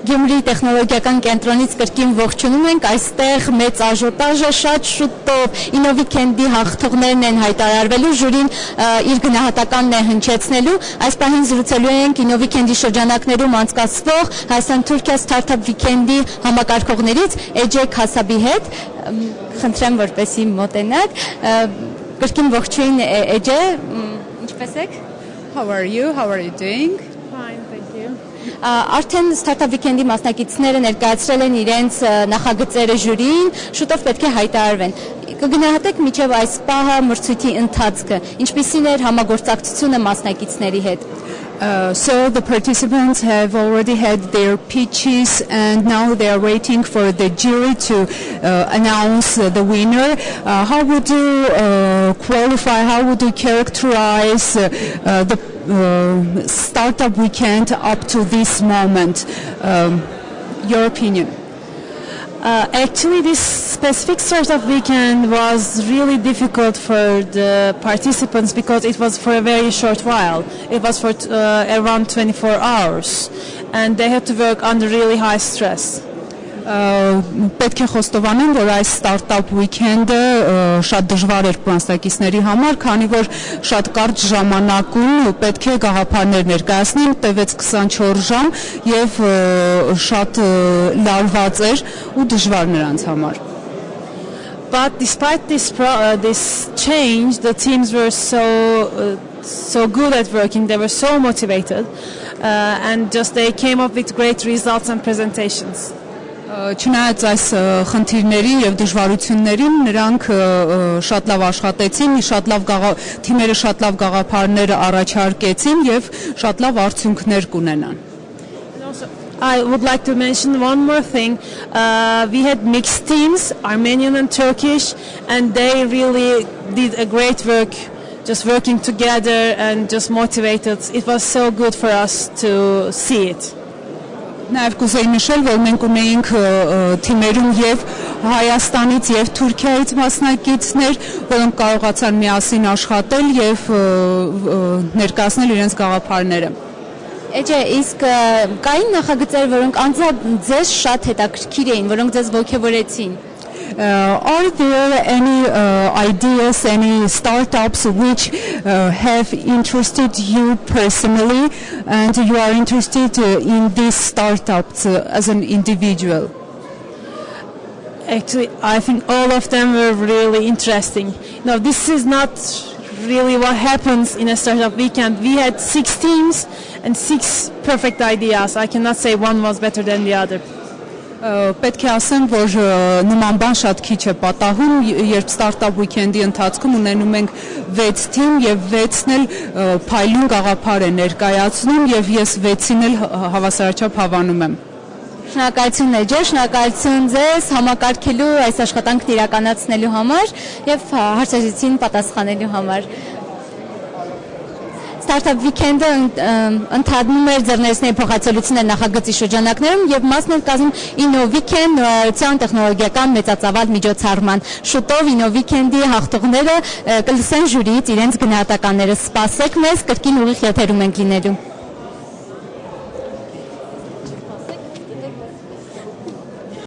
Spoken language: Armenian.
Գյումրի տեխնոլոգիական կենտրոնից կրկին ողջունում ենք, այստեղ մեծ աժոտաժը շատ շուտով InnoWeekend-ի հաղթողներն են հայտարարվելու, ժյուրին իր գնահատականն է հնչեցնելու, այս պահին զրուցելու ենք InnoWeekend-ի շրջանակներում անցկացվող Հայաստան-Թուրքիա Startup Weekend-ի համակարգողներից Էջե Քասաբի հետ, խնդրեմ որպեսի մոտենաք, կրկին ողջույն Էջե, ինչպես եք? How are you? How are you doing? Fine, thank you. Արդեն Startup Weekend-ի մասնակիցները ներկայացրել են իրենց նախագծերը ժյուրիին, շուտով պետք է հայտարարվեն։ Կգնահատեք մինչև այս պահը մրցույթի ընթացքը, ինչպիսին էր համագործակցությունը մասնակիցների հետ։ So the participants have already had their pitches and now they are waiting for the jury to announce the winner. How would you qualify, how would you characterize the Startup Weekend up to this moment? Your opinion? Actually, this specific Startup Weekend was really difficult for the participants because it was for a very short while. It was for around 24 hours and they had to work under really high stress. Պետք է խոստովանեմ, որ այս Startup Weekend-ը շատ դժվար էր մասնակիցների համար, քանի որ շատ կարճ ժամանակում պետք է գաղափարներ ներկայացնեն, տևեց 24 ժամ եւ շատ լարված էր ու դժվար նրանց համար։ But despite this change, the teams were so good at working. They were so motivated, and just they came up with great results and presentations. Չնայած այս խնդիրների եւ դժվարություններին նրանք շատ լավ աշխատեցին, թիմերը շատ լավ գաղափարներ առաջարկեցին եւ շատ լավ արդյունքներ կունենան։ I would like to mention one more thing. We had mixed teams, Armenian and Turkish, and they really did a great work, just working together and just motivated. It was so good for us to see it. Նաև կուզեի նշել, որ մենք ունեինք թիմերում եւ Հայաստանից եւ Թուրքիայից մասնակիցներ, որոնք կարողացան միասին աշխատել եւ ներկայացնել իրենց գաղափարները։ Էջե, իսկ կային նախագծեր, որոնք անձամբ ձեզ շատ հետաքրքիր էին, որոնք ձեզ ոգևորեցին։ Are there any ideas, any startups which have interested you personally and you are interested in these startups as an individual? Actually, I think all of them were really interesting. No, this is not really what happens in a Startup Weekend. We had 6 teams and 6 perfect ideas. I cannot say one was better than the other. Պետք է ասեմ, որ նման բան շատ քիչ է պատահում, երբ Startup Weekend-ի ընթացքում ունենում ենք 6 թիմ եւ 6-ն էլ փայլուն գաղափար է ներկայացնում եւ ես 6-ին էլ հավասարաչափ հավանում եմ։ Շնորհակալություն Էջե, շնորհակալություն ձեզ համակարգելու այս աշխատանքն իրականացնելու համար եւ հարցերին պատասխանելու համար։ Startup Weekend-ը ընդհանրում էր ձեռներեցների փոխացելություններ նախագծի շրջանակներում եւ մասն էր կազմում InnoWeekend նորարարության տեխնոլոգիական մեծածավալ միջոցառման։ Շուտով InnoWeekend-ի հաղթողները կլսեն ժյուրիից իրենց գնահատականները։ Սպասեք մեզ, կրկին ուղիղ եթերում ենք լինելու։